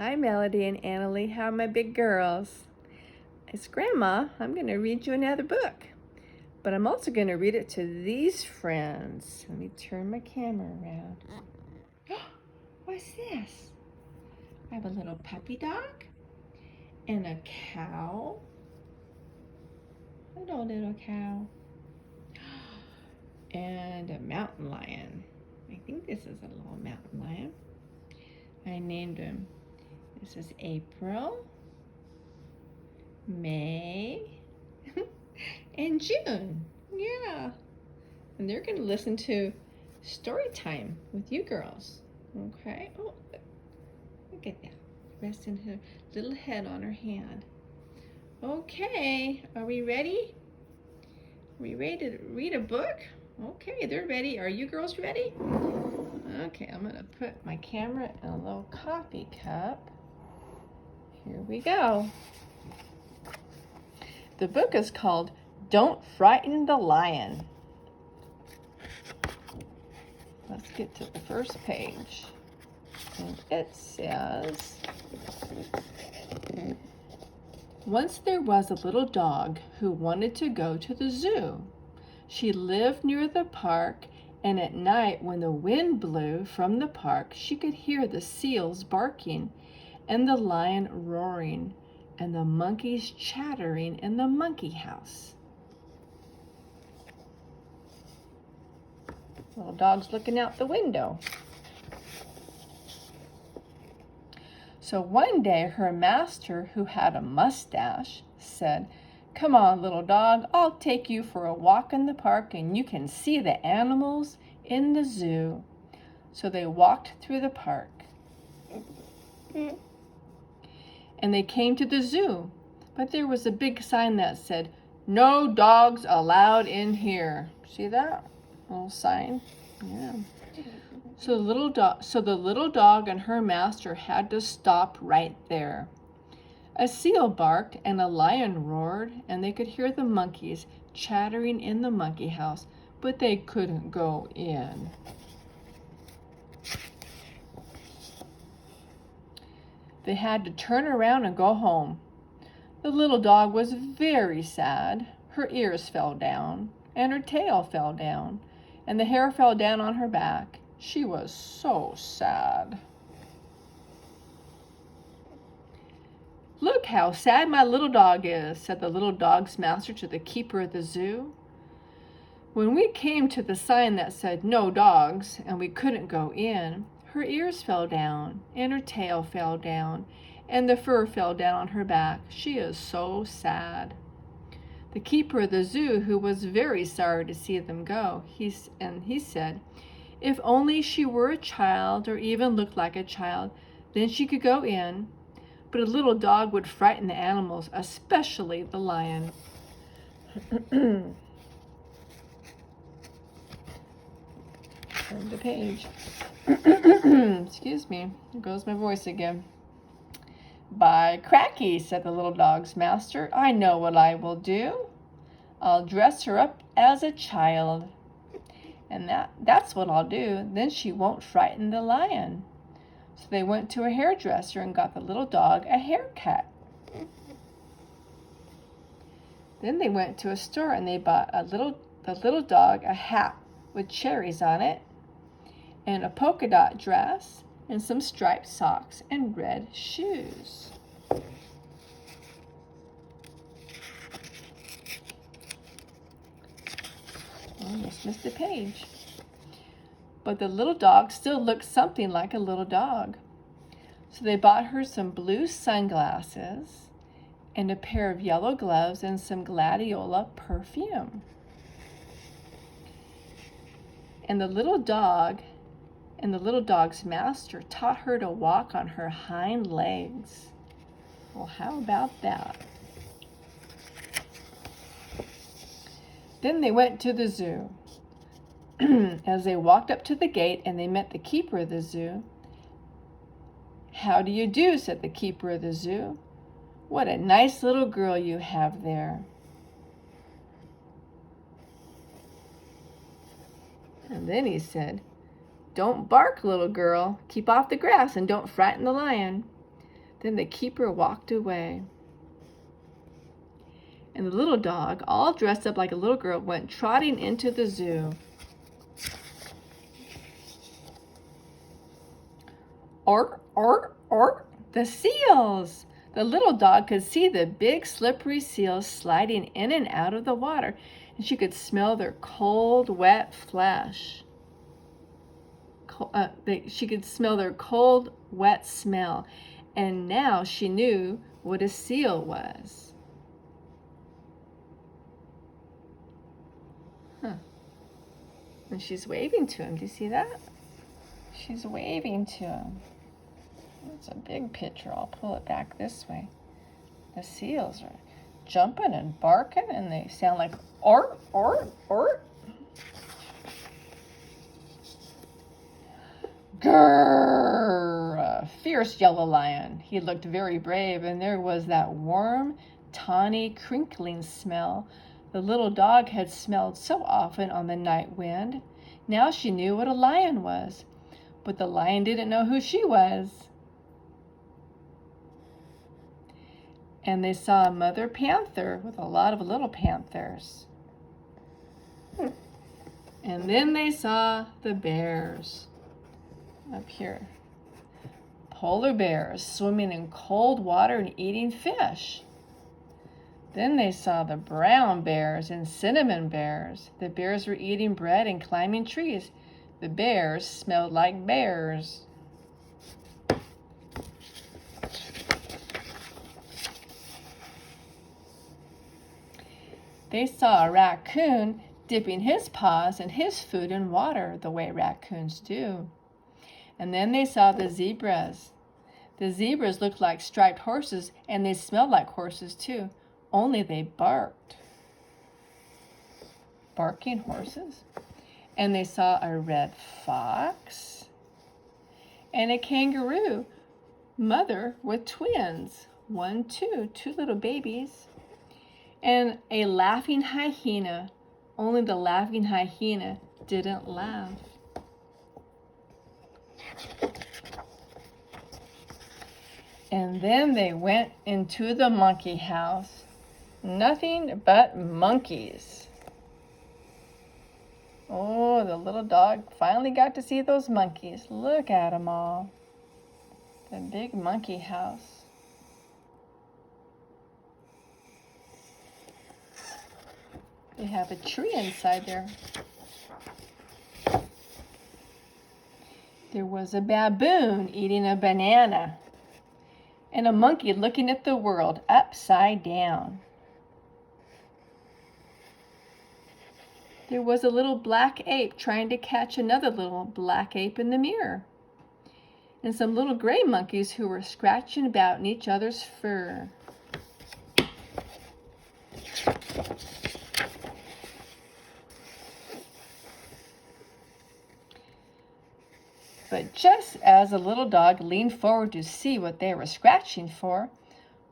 Hi, Melody and Annalee. How are my big girls? It's Grandma. I'm going to read you another book. But I'm also going to read it to these friends. Let me turn my camera around. What's this? I have a little puppy dog and a cow. Hello, little cow. And a mountain lion. I think this is a little mountain lion. I named him. This is April, May, and June. Yeah. And they're going to listen to story time with you girls. Okay? Oh, look at that. Resting her little head on her hand. Okay. Are we ready? Are we ready to read a book? Okay, they're ready. Are you girls ready? Okay, I'm going to put my camera in a little coffee cup. Here we go. The book is called Don't Frighten the Lion. Let's get to the first page. And it says, once there was a little dog who wanted to go to the zoo. She lived near the park, and at night when the wind blew from the park, she could hear the seals barking and the lion roaring and the monkeys chattering in the monkey house. Little dog's looking out the window. So one day her master, who had a mustache, said, "Come on, little dog, I'll take you for a walk in the park and you can see the animals in the zoo." So they walked through the park. And they came to the zoo, but there was a big sign that said, "No dogs allowed in here." See that little sign? Yeah. So the little dog and her master had to stop right there. A seal barked and a lion roared, and they could hear the monkeys chattering in the monkey house, but they couldn't go in. They had to turn around and go home. The little dog was very sad. Her ears fell down, and her tail fell down, and the hair fell down on her back. She was so sad. "Look how sad my little dog is," said the little dog's master to the keeper of the zoo. "When we came to the sign that said 'No dogs' and we couldn't go in, her ears fell down and her tail fell down and the fur fell down on her back. She is so sad." The keeper of the zoo, who was very sorry to see them go, he said, "If only she were a child or even looked like a child, then she could go in. But a little dog would frighten the animals, especially the lion." Turn the page. Excuse me, there goes my voice again. "By cracky," said the little dog's master, "I know what I will do. I'll dress her up as a child. And that's what I'll do. Then she won't frighten the lion." So they went to a hairdresser and got the little dog a haircut. Then they went to a store and they bought the little dog a hat with cherries on it, and a polka dot dress, and some striped socks and red shoes. Almost missed a page. But the little dog still looked something like a little dog. So they bought her some blue sunglasses and a pair of yellow gloves and some gladiola perfume. And the little dog's master taught her to walk on her hind legs. Well, how about that? Then they went to the zoo. As they walked up to the gate and they met the keeper of the zoo. "How do you do?" said the keeper of the zoo. "What a nice little girl you have there." And then he said, "Don't bark, little girl. Keep off the grass and don't frighten the lion." Then the keeper walked away. And the little dog, all dressed up like a little girl, went trotting into the zoo. Ork, ork, ork, the seals! The little dog could see the big slippery seals sliding in and out of the water, and she could smell their cold, wet flesh. She could smell their cold, wet smell, and now she knew what a seal was. And she's waving to him. Do you see that? She's waving to him. It's a big picture. I'll pull it back this way. The seals are jumping and barking, and they sound like ork, ork, ork. Grrr! A fierce yellow lion. He looked very brave, and there was that warm, tawny, crinkling smell the little dog had smelled so often on the night wind. Now she knew what a lion was, but the lion didn't know who she was. And they saw a mother panther with a lot of little panthers. And then they saw the bears up here. Polar bears swimming in cold water and eating fish. Then they saw the brown bears and cinnamon bears. The bears were eating bread and climbing trees. The bears smelled like bears. They saw a raccoon dipping his paws in his food and water the way raccoons do. And then they saw the zebras. The zebras looked like striped horses, and they smelled like horses too, only they barked. Barking horses. And they saw a red fox and a kangaroo, mother with twins, two little babies, and a laughing hyena, only the laughing hyena didn't laugh. And then they went into the monkey house. Nothing but monkeys. Oh, the little dog finally got to see those monkeys. Look at them all. The big monkey house. They have a tree inside there. There was a baboon eating a banana, and a monkey looking at the world upside down. There was a little black ape trying to catch another little black ape in the mirror, and some little gray monkeys who were scratching about in each other's fur. But just as the little dog leaned forward to see what they were scratching for,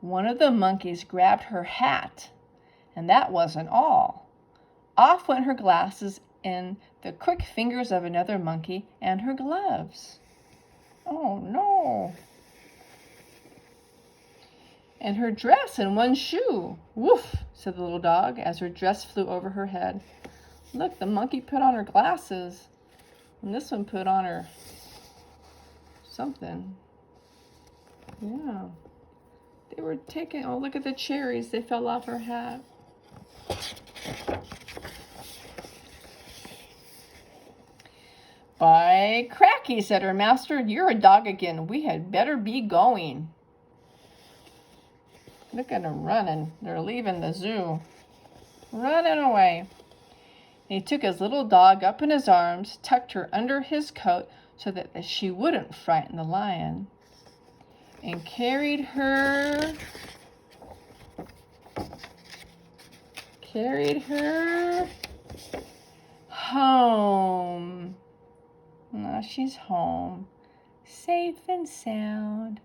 one of the monkeys grabbed her hat, and that wasn't all. Off went her glasses and the quick fingers of another monkey and her gloves. Oh no! And her dress and one shoe. Woof, said the little dog as her dress flew over her head. Look, the monkey put on her glasses, and this one put on her something. Yeah. They were taking, oh, look at the cherries. They fell off her hat. By cracky, said her master, you're a dog again. We had better be going. Look at them running. They're leaving the zoo. Running away. He took his little dog up in his arms, tucked her under his coat so that she wouldn't frighten the lion, and carried her home. Now she's home, safe and sound.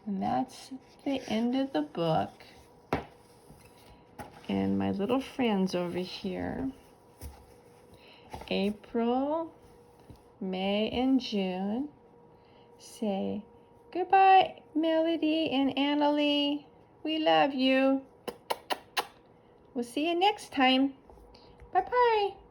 And that's the end of the book. And my little friends over here, April, May, and June, say Goodbye, Melody and Annalee. We love you. We'll see you next time. Bye-bye.